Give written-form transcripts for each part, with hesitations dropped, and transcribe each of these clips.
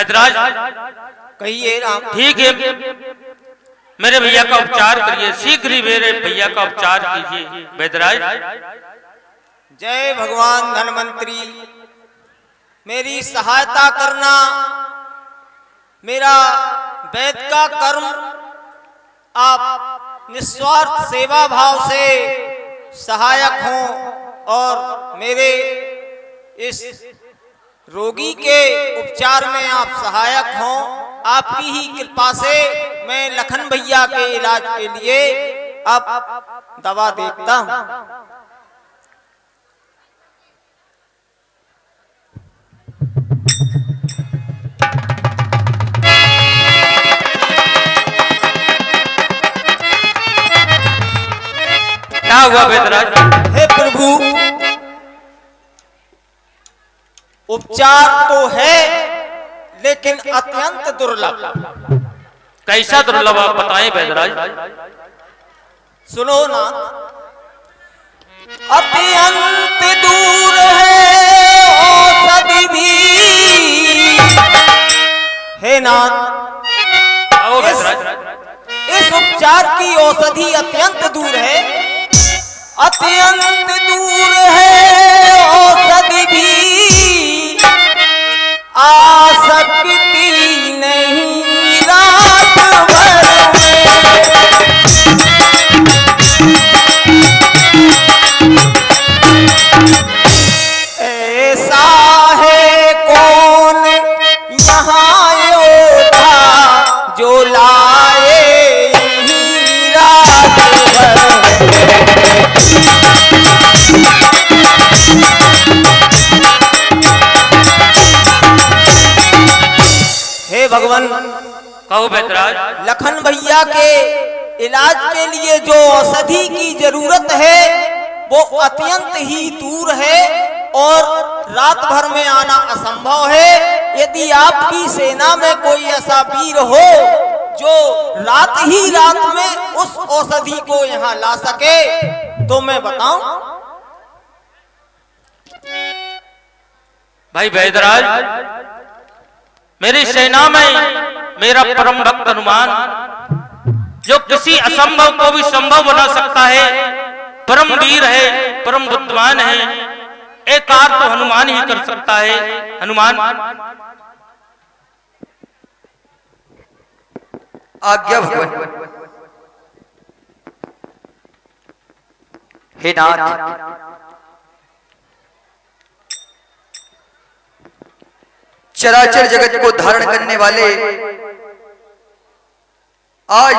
बैदराज कहिए राम। ठीक है, मेरे भैया का उपचार करिए, शीघ्र ही मेरे भैया का उपचार कीजिए बैदराज। जय भगवान धन्वंतरी, मेरी सहायता करना। मेरा वैद का कर्म आप निस्वार्थ सेवा भाव से सहायक हों और मेरे इस रोगी के उपचार में आप सहायक हों। आपकी ही कृपा से मैं लखन भैया के इलाज के लिए अब दवा देखता हूं। क्या हुआ बैदराज? हे प्रभु, उपचार तो है लेकिन अत्यंत दुर्लभ। कैसा दुर्लभ आप बताएं बैदराज। सुनो ना, अत्यंत दूर है औषधि भी। हे नाथ, इस उपचार की औषधि अत्यंत दूर है, अत्यंत दूर है औषधि भी। आ सकती नहीं रात भर में। ऐसा है कौन यहाँ योद्धा जो लाए यहीं रात भर में। हे भगवान, कहो बैदराज। लखन भैया के इलाज के लिए जो औषधि की जरूरत है वो अत्यंत ही दूर है और रात भर में आना असंभव है। यदि आपकी सेना में कोई ऐसा वीर हो जो रात ही रात में उस औषधि को यहाँ ला सके तो मैं बताऊं। भाई बैदराज, मेरी सेना में मेरा परम भक्त हनुमान, जो किसी असंभव को भी संभव बना सकता है, परम वीर है, परम बुद्धिमान है। एक कार्य तो हनुमान ही कर सकता है। हनुमान आज्ञा भगवान। हे नाथ, चराचर जगत को धारण करने वाले आज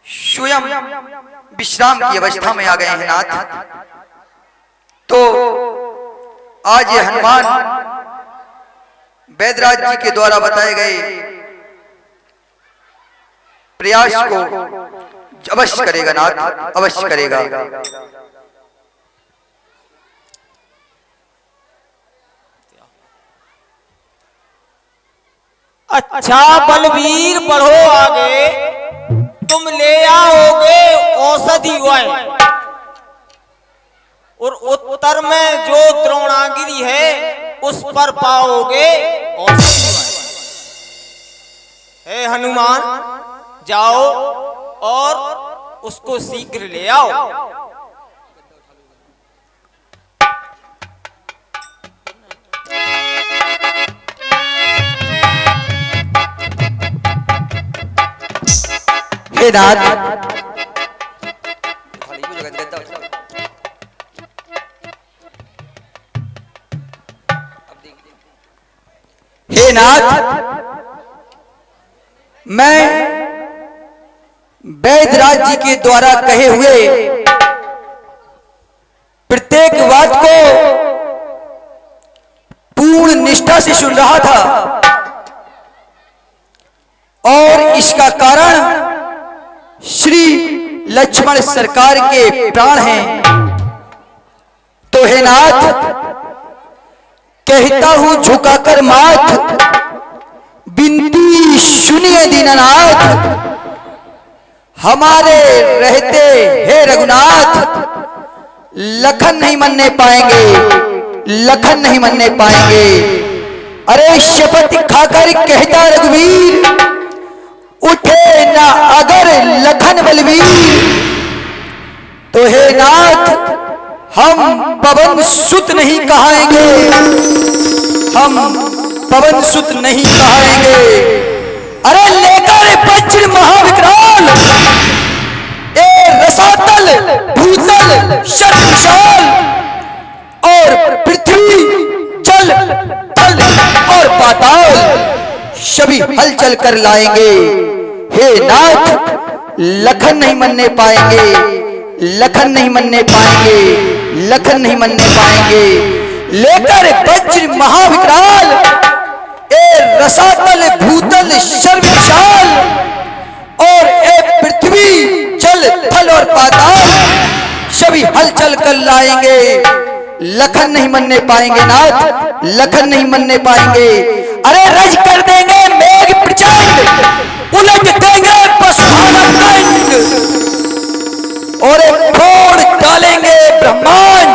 स्वयं विश्राम की अवस्था में आ गए हैं नाथ। तो आज ये हनुमान बैदराज जी के द्वारा बताए गए प्रयास को अवश्य करेगा नाथ, अवश्य करेगा। अच्छा बलवीर, बढ़ो आगे, तुम ले आओगे औषधि वय और उत्तर में जो द्रोणागिरी है उस पर पाओगे औषधि वय। हे हनुमान, जाओ और उसको शीघ्र ले आओ। हे नाथ, हे नाथ, मैं बैदराज जी के द्वारा कहे हुए प्रत्येक बात को पूर्ण निष्ठा से सुन रहा था और इसका कारण श्री लक्ष्मण सरकार के प्राण हैं। तो हे नाथ, कहता हूं झुकाकर माथ, बिनती सुनिए दीननाथ। हमारे रहते हे रघुनाथ, लखन नहीं मनने पाएंगे, लखन नहीं मनने पाएंगे। अरे शपथ खाकर कहता रघुवीर, उठे ना अगर लखन बलवीर, तो हे नाथ हम पवन सुत नहीं कहाएंगे, हम पवन सुत नहीं कहाएंगे। अरे लेकर वज्र महाविकराल, ए रसातल भूतल शर्मशाल, और पृथ्वी जल तल और पाताल सभी हलचल कर लाएंगे। हे नाथ लखन नहीं मनने पाएंगे, लखन नहीं मनने पाएंगे, लखन नहीं मनने पाएंगे। लेकर वज्र महाविकराल, ए रसातल भूतल शर्मशाल, और ए पृथ्वी जल थल और पाताल सभी हलचल कर लाएंगे। लखन नहीं मनने पाएंगे नाथ, लखन नहीं मनने पाएंगे। अरे रज कर देंगे मेघ प्रचंड, उलट देंगे पशुपालक, और फोड़ डालेंगे ब्रह्मांड।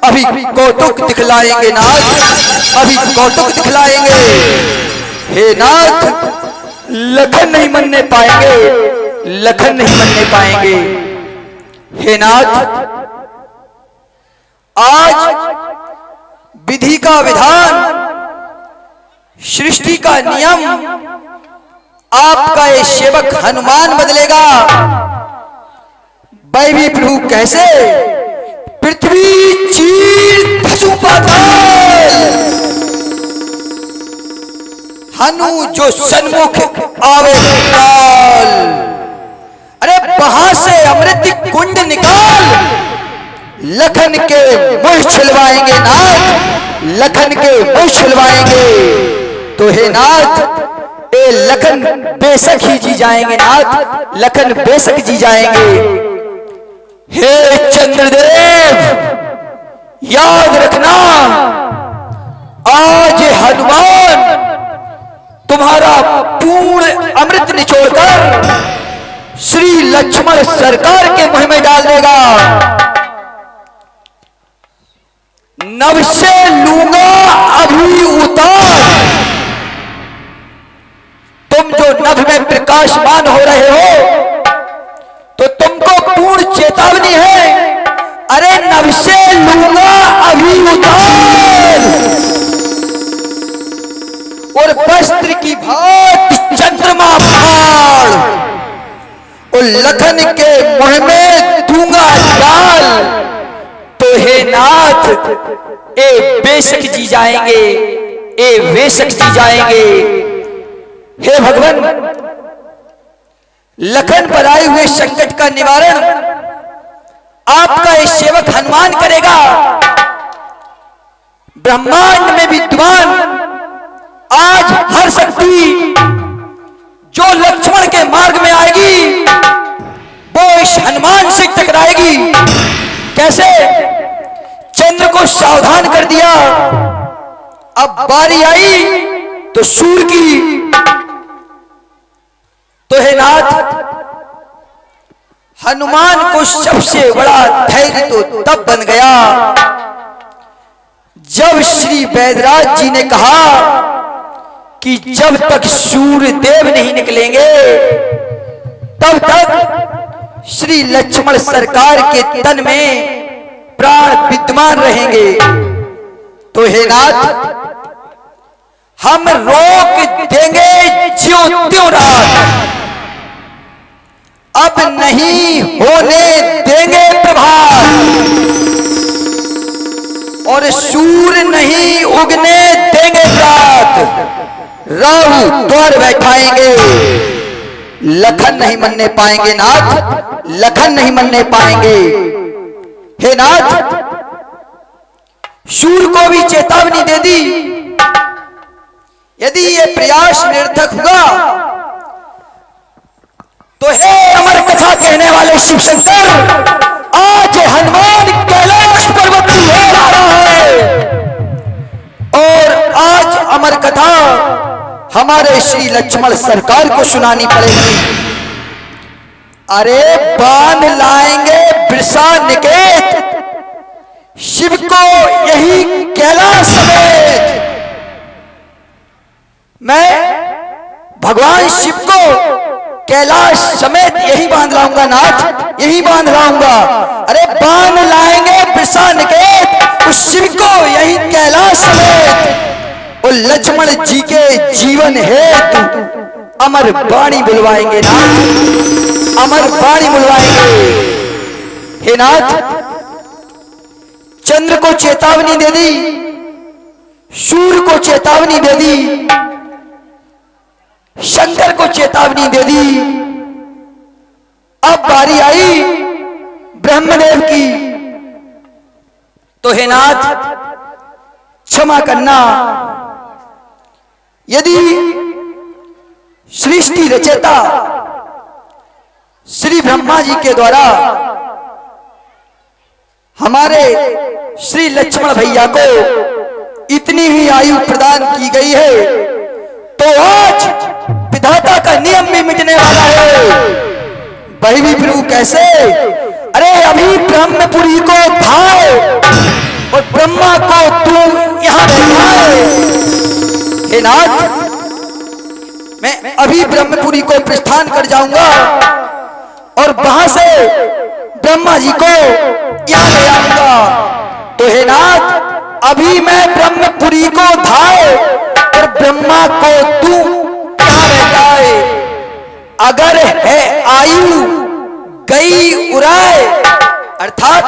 अभी कौतुक दिखलाएंगे नाथ, अभी कौतुक दिखलाएंगे। हे नाथ लखन नहीं मनने पाएंगे, लखन नहीं मनने पाएंगे। हे नाथ आज विधि का विधान, सृष्टि का नियम, आपका ये सेवक हनुमान बदलेगा। वैभी प्रभु कैसे? पृथ्वी चीर धसु पाताल, हनु जो सन्मुख आवे काल। अरे वहां से अमृत कुंड निकाल, लखन के मुंह छिलवाएंगे नाथ, लखन के मुंह छिलवाएंगे। तो हे नाथ ए लखन बेशक ही जी जाएंगे नाथ, लखन बेशक जी जाएंगे। हे चंद्रदेव याद रखना, आज हनुमान तुम्हारा पूर्ण अमृत निचोड़कर श्री लक्ष्मण सरकार के मुंह में डाल देगा। नभ से लूंगा अभी उतार, तुम जो नभ में प्रकाशमान हो रहे हो तो तुमको पूर्ण चेतावनी है। अरे नभ से लूंगा अभी उतार, और वस्त्र की भांति चंद्रमा फाड़, और लखन के मुंह में दूंगा डाल। तो हे नाथ ए बेशक जी जाएंगे, ए बेशक जी जाएंगे। हे भगवान लखन पर आए हुए संकट का निवारण आपका ये सेवक हनुमान करेगा। ब्रह्मांड में विद्वान आज हर शक्ति जो लक्ष्मण के मार्ग में आएगी वो इस हनुमान से टकराएगी। कैसे? चंद्र को सावधान कर दिया, अब बारी आई तो सूर्य की। तो हे नाथ हनुमान को सबसे बड़ा धैर्य तो तब बन गया जब श्री वैदराज जी ने कहा कि जब तक सूर्य देव नहीं निकलेंगे तब तक श्री लक्ष्मण सरकार के तन में प्राण विद्यमान रहेंगे। तो हे नाथ हम रोक देंगे ज्यों त्यों रात, अब नहीं होने देंगे प्रभात, और सूर्य नहीं उगने देंगे रात। राहु द्वार बैठाएंगे, लखन नहीं मनने पाएंगे नाथ, लखन नहीं मनने पाएंगे। हे नाथ सूर्य को भी चेतावनी दे दी, यदि ये प्रयास निरर्थक हुआ तो हे अमर कथा कहने वाले शिव शंकर, आज हनुमान कैलाश पर्वत की ओर आ रहा है और आज अमर कथा हमारे श्री लक्ष्मण सरकार को सुनानी पड़ेगी। अरे बाण लाएंगे वृषा निकेत, शिव को यही कैलाश समेत, मैं भगवान शिव को कैलाश समेत यही बांध लाऊंगा नाथ, यही बांध लाऊंगा। अरे बांध लाएंगे वृषा निकेत उस शिव को यही कैलाश समेत। और लक्ष्मण जी के जीवन हेतु अमर वाणी बुलवाएंगे नाथ, अमर वाणी बुलवाएंगे। हे नाथ, चंद्र को चेतावनी दे दी, सूर्य को चेतावनी दे दी, शंकर को चेतावनी दे दी, अब बारी आई ब्रह्मदेव की। तो हे नाथ क्षमा करना, यदि सृष्टि रचयिता श्री ब्रह्मा जी के द्वारा हमारे श्री लक्ष्मण भैया को इतनी ही आयु प्रदान की गई है, तो आज विधाता का नियम भी मिटने वाला है। वही भी प्रभु कैसे? अरे अभी ब्रह्मपुरी को धाए और ब्रह्मा को तू यहां बिठाए। हे नाथ, मैं अभी ब्रह्मपुरी को प्रस्थान कर जाऊंगा और वहां से ब्रह्मा जी को यहां ले आऊंगा। तो हे नाथ, अभी मैं ब्रह्मपुरी को धाए और ब्रह्मा को तू यहां बैठाए। अगर है आयु गई उराए, अर्थात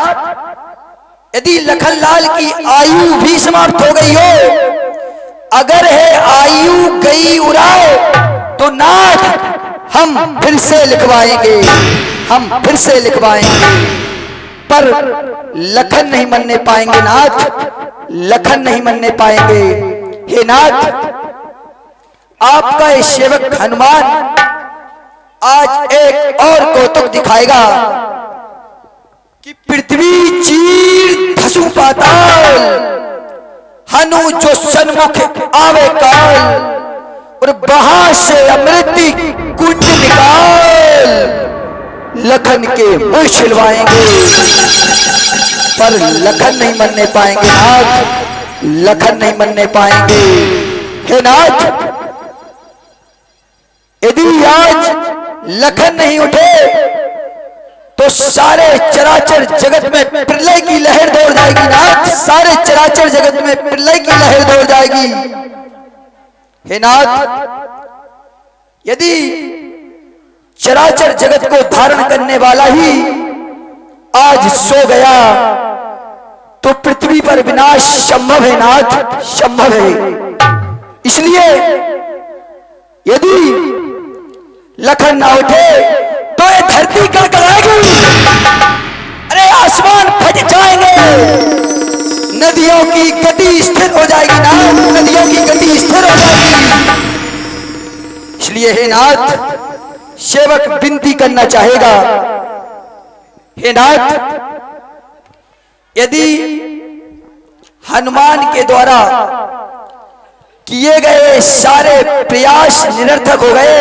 यदि लखनलाल की आयु भी समाप्त हो गई हो, अगर है आयु गई उराए, तो नाथ हम फिर से लिखवाएंगे, हम फिर से लिखवाएंगे। पर लखन नहीं मनने पाएंगे नाथ, लखन नहीं मनने पाएंगे। हे नाथ, आपका ये सेवक हनुमान आज एक और कौतुक दिखाएगा कि पृथ्वी चीर धसु पाताल, हनु जो सन्मुख आवे काल, और वहां से अमृत कुंड निकाल, लखन के मुंह छिलवाएंगे। पर लखन नहीं मनने पाएंगे नाथ, लखन नहीं मनने पाएंगे। हे नाथ, यदि आज लखन नहीं उठे तो सारे चराचर जगत में प्रलय की लहर दौड़ जाएगी नाथ, सारे चराचर जगत में प्रलय की लहर दौड़ जाएगी। हे नाथ, यदि चराचर जगत को धारण करने वाला ही आज सो गया तो पृथ्वी पर विनाश संभव है नाथ, संभव है। इसलिए यदि लखन ना उठे तो ये धरती कड़कड़ाएगी, अरे आसमान फट जाएंगे, नदियों की गति स्थिर हो जाएगी नाथ, नदियों की गति स्थिर हो जाएगी। इसलिए हे नाथ, सेवक विनती करना चाहेगा, हे नाथ, यदि हनुमान के द्वारा किए गए सारे प्रयास निरर्थक हो गए,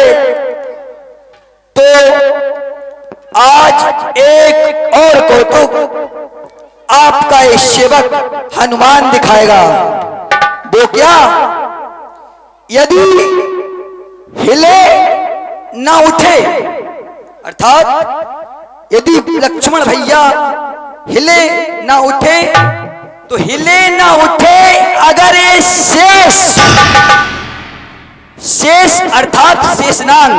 तो आज एक और कौतुक आपका ये सेवक हनुमान दिखाएगा। वो क्या? यदि हिले ना उठे, अर्थात यदि लक्ष्मण भैया हिले ना उठे, तो हिले ना उठे अगर ये शेष अर्थात शेषनाग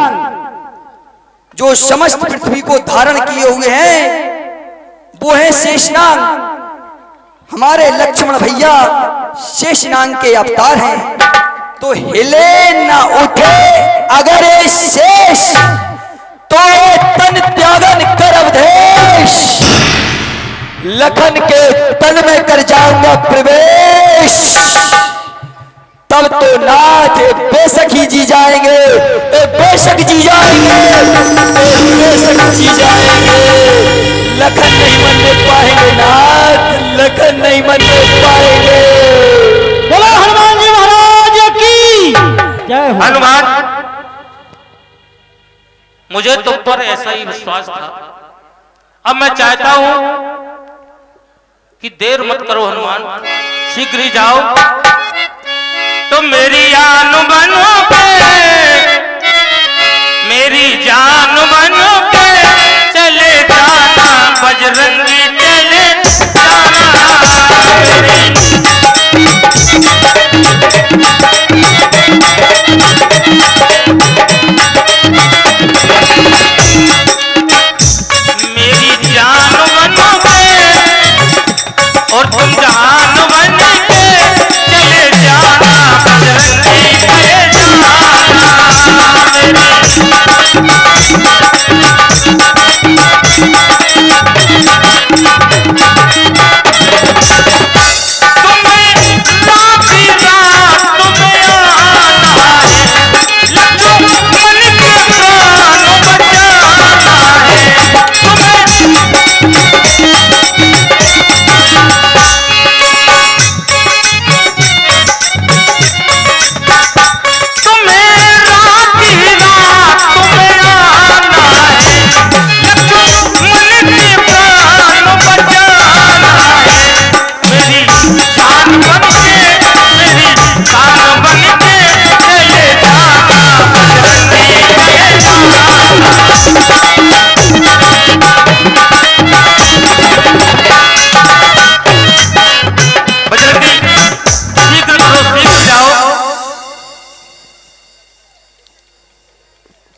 जो समस्त पृथ्वी को धारण किए हुए हैं, वो है शेषनाग। हमारे लक्ष्मण भैया शेषनाग के अवतार हैं। तो हिले ना उठे अगर ये शेष, तो तन त्यागन कर अवधेश, लखन के तन में कर जाऊंगा प्रवेश। तब तो नाथ बेशक ही जी जाएंगे, बेशक जी जाएंगे, बेशक जी जाएंगे। लखन नहीं मनने पाएंगे नाथ, लखन नहीं मनने पाएंगे। बोलो हनुमान जी महाराज की जय हो। हनुमान, मुझे तुम पर ऐसा ही विश्वास था। अब मैं चाहता हूं कि देर मत करो हनुमान, शीघ्र ही जाओ। तो मेरी आन बनो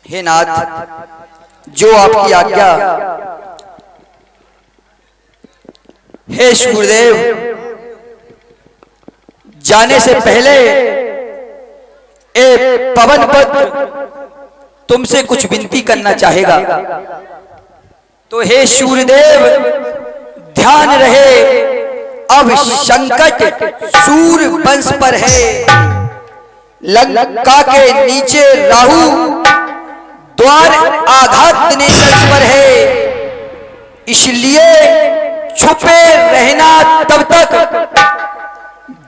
हे नाथ, जो आपकी आज्ञा। हे सूर्यदेव, जाने से पहले ए पवन पुत्र तुमसे कुछ विनती करना चाहेगा। तो हे सूर्यदेव, ध्यान रहे, अब संकट सूर्य वंश पर है। लंका के नीचे राहु द्वार आघात दिनेश पर है, इसलिए छुपे रहना तब तक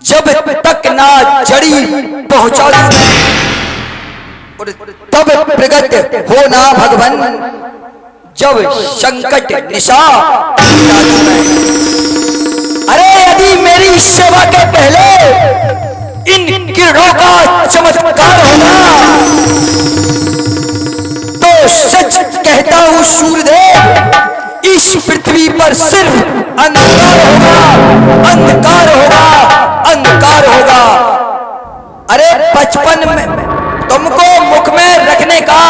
जब तक ना जड़ी पहुंचा दूं, और तब प्रगट होना भगवान जब संकट निशा। अरे यदि मेरी सेवा के पहले इन किरणों का चमत्कार होगा तो सच कहता हूं सूर्यदेव, इस पृथ्वी पर सिर्फ अंधकार होगा, अंधकार होगा, अंधकार होगा। अरे बचपन में तुमको मुख में रखने का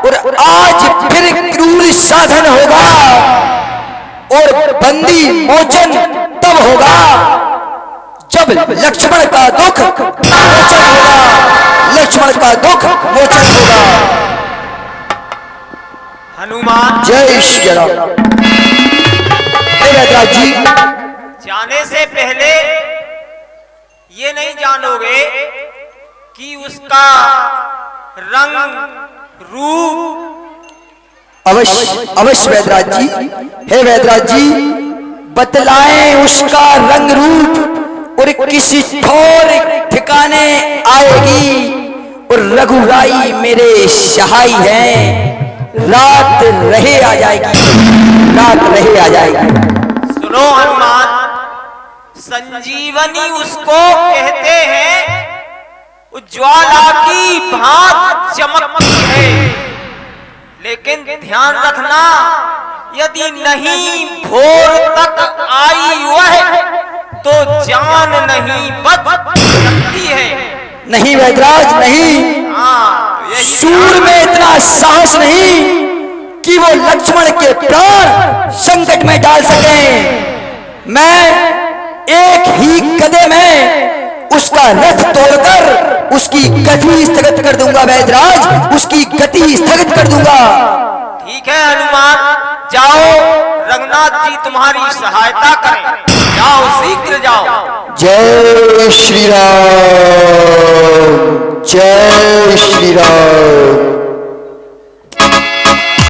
और आज फिर क्रूर साधन होगा, और बंदी मोचन तब होगा जब लक्ष्मण का दुख मोचन होगा, लक्ष्मण का दुख मोचन होगा। हनुमान जय श्री राम। वैद्यराज जी, जाने से पहले ये नहीं जानोगे कि उसका रंग रूप। अवश्य अवश्य वैद्यराज जी। हे वैद्यराज जी, बतलाएं उसका रंग रूप, और किसी ठोर ठिकाने आएगी, और रघुराई मेरे सहाय हैं, रात रहे आ जाएगी, रात रहे आ जाएगी। सुनो हनुमान, संजीवनी उसको कहते हैं, उज्ज्वला की भांति चमकती है। लेकिन ध्यान रखना, यदि नहीं भोर तक आई वह तो जान नहीं बच सकती है। नहीं वैद्यराज नहीं, सूर में इतना साहस नहीं कि वो लक्ष्मण के प्राण संकट में डाल सके। मैं एक ही कदम में उसका रथ तोड़कर उसकी गति स्थगित कर दूंगा वैद्यराज, उसकी गति स्थगित कर दूंगा। ठीक है हनुमान, जाओ, रघुनाथ जी तुम्हारी सहायता करें। जाओ, शीघ्र जाओ। जय श्री राम, जय श्री राम।